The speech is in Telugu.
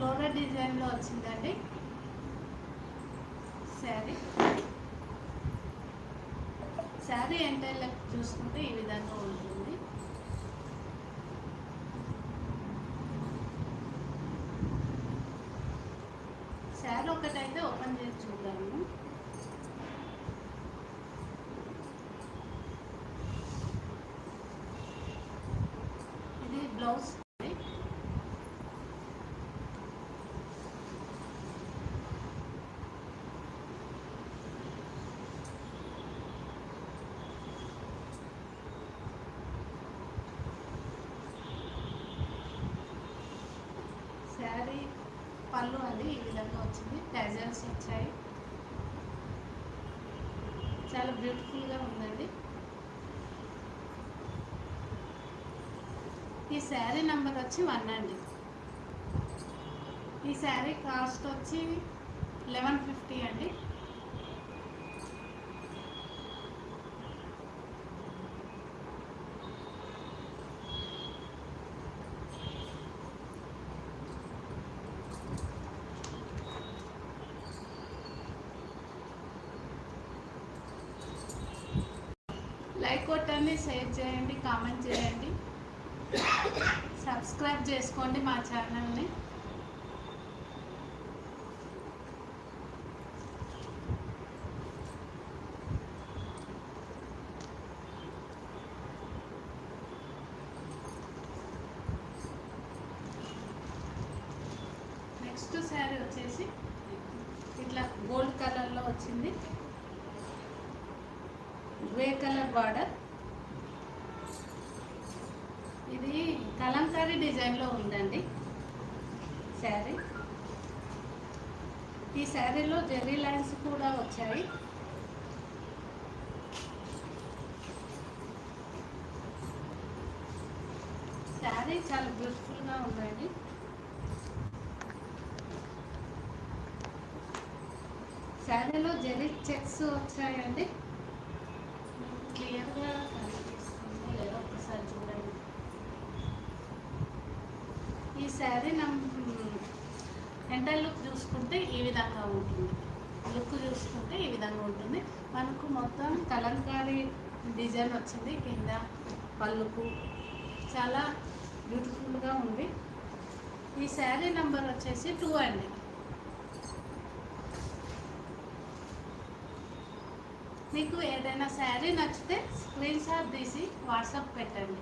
ఫ్లోరల్ డిజైన్లో వచ్చిందండి శారీ. శారీ ఎంటైర్లో చూసుకుంటే ఈ విధంగా ఉంటుంది. శారీ ఒకటైతే ఓపెన్ చేసి చూద్దాము. ఇది బ్లౌజ్. శారీ పళ్ళు అది ఈ విధంగా వచ్చింది. టజల్స్ వచ్చాయి. చాలా బ్యూటిఫుల్గా ఉందండి. ఈ శారీ నెంబర్ వచ్చి 1 అండి. ఈ శారీ కాస్ట్ వచ్చి 1150 అండి. లైక్ కొట్టండి, షేర్ చేయండి, కామెంట్ చేయండి, సబ్స్క్రైబ్ చేసుకోండి మా ఛానల్ని. నెక్స్ట్ శారీ వచ్చేసి ఇట్లా గోల్డ్ కలర్లో వచ్చింది. Grey colour border. ఇది కలంకారీ డిజైన్లో ఉందండి శారీ. ఈ శారీలో జెర్రీ లైన్స్ కూడా వచ్చాయి. శారీ చాలా బ్యూటిఫుల్గా ఉందండి. శారీలో జెర్రీ చెక్స్ వచ్చాయండి. క్లియర్గా కనిపిస్తుందో లేదో ఒకసారి చూడండి. ఈ శారీ ఎంటైర్ లుక్ చూసుకుంటే ఈ విధంగా ఉంటుంది. లుక్ చూసుకుంటే ఈ విధంగా ఉంటుంది. మనకు మొత్తం కలంకారీ డిజైన్ వచ్చింది కింద పళ్ళుకు. చాలా బ్యూటిఫుల్గా ఉంది. ఈ శారీ నెంబర్ వచ్చేసి 2 అండి. మీకు ఏదైనా శారీ నచ్చితే స్క్రీన్ షాట్ తీసి వాట్సాప్ పెట్టండి.